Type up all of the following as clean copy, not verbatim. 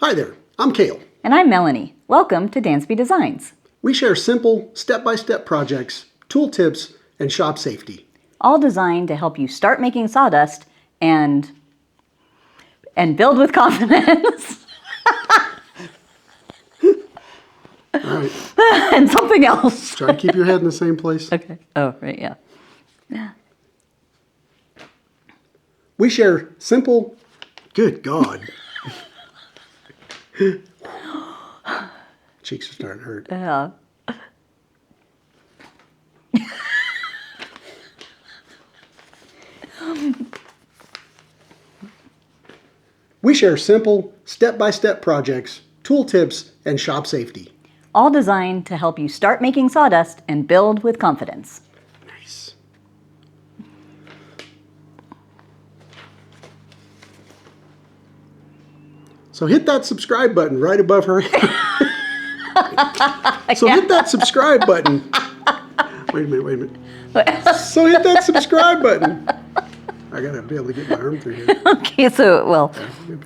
Hi there, I'm Cale. And I'm Melanie. Welcome to Dansby Designs. We share simple, step-by-step projects, tool tips, and shop safety. All designed to help you start making sawdust and build with confidence. All right. And something else. Try to keep your head in the same place. Okay. Oh, right, yeah. We share simple... Good God. Cheeks are starting to hurt. Yeah. We share simple, step-by-step projects, tool tips, and shop safety. All designed to help you start making sawdust and build with confidence. Nice. So hit that subscribe button right above her head. So hit that subscribe button. Wait a minute. So hit that subscribe button. I gotta be able to get my arm through here. Okay, so, well,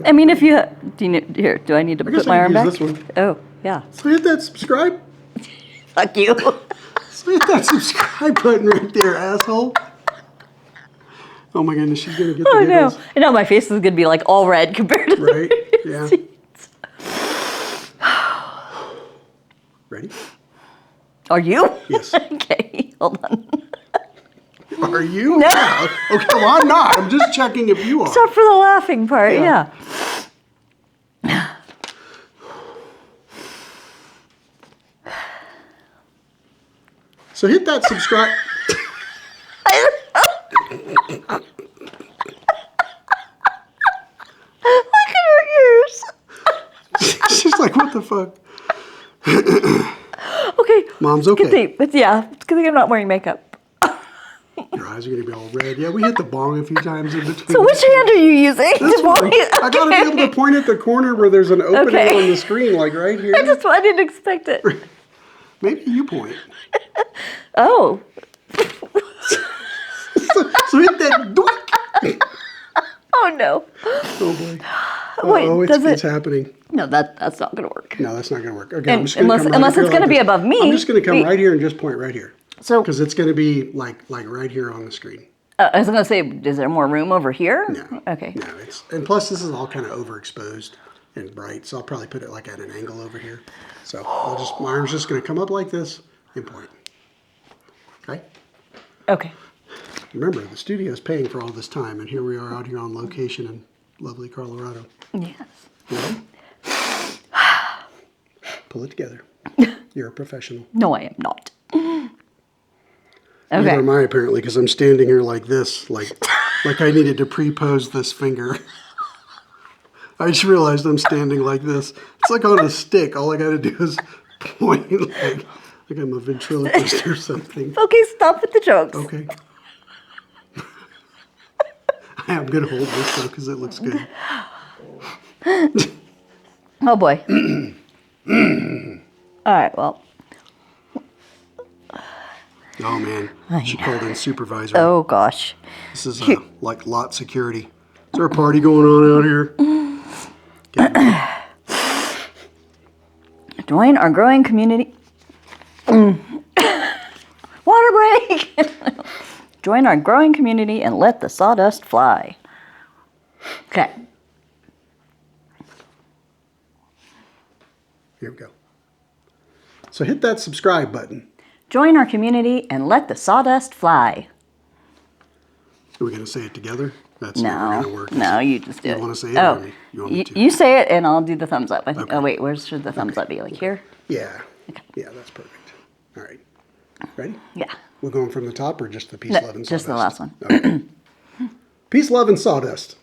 I mean, if you, do I need to put my arm back? This one. Oh, yeah. So hit that subscribe. Fuck you. So hit that subscribe button right there, asshole. Oh my goodness, she's gonna get the giggles. No. I know my face is gonna be like all red compared to Right? the Yeah. Ready? Are you? Yes. Okay, hold on. Are you? No. Yeah. Okay, well, I'm not. I'm just checking if you are. Except for the laughing part, Yeah. yeah. So hit that subscribe. Look at her ears. She's like, what the fuck? Okay. Mom's Good okay. thing, but yeah, it's a good thing I'm not wearing makeup. Your eyes are going to be all red. Yeah, we hit the bong a few times in between. So which hand are you using? This to one. point? I got to be able to point at the corner where there's an opening Okay. on the screen, like right here. I didn't expect it. Maybe you point. Oh. So hit that doink. Oh no. Oh boy. Wait, Oh, does it's it? happening. No, that's not gonna work. No, that's not going to work. Okay, And I'm just gonna come right unless here it's gonna like be this. above me. I'm just going to come Wait. right here and just point right here. So Because it's going to be like right here on the screen. I was gonna say, is there more room over here? No. Okay. No, and plus this is all kind of overexposed and bright, so I'll probably put it like at an angle over here. So my arm's just going to come up like this and point. Okay. Okay. Remember, the studio's paying for all this time, and here we are out here on location in lovely Colorado. Yes. Ready? Pull it together. You're a professional. No, I am not. Neither Okay. am I, apparently, because I'm standing here like this, like I needed to pre-pose this finger. I just realized I'm standing like this. It's like on a stick. All I got to do is point like I'm a ventriloquist or something. Okay, stop with the jokes. Okay. I'm going to hold this, though, because it looks good. Oh boy. All right. Well. Oh, man. She called in supervisor. Oh gosh. This is like lot security. Is there a party going on out here? Join our growing community. Water break. Join our growing community and let the sawdust fly. Okay. Here we go. So hit that subscribe button. Join our community and let the sawdust fly. Are we going to say it together? That's never going to work. No, you just do it. You want to say it? Oh, Or me? You want me to? you say it and I'll do the thumbs up. I think. Okay. Oh wait, where should the thumbs up be? Like here? Yeah. Yeah, that's perfect. All right. Ready? Yeah. We're going from the top or just the peace, No, love, and just the sawdust? last one. Okay. Peace, love, and sawdust.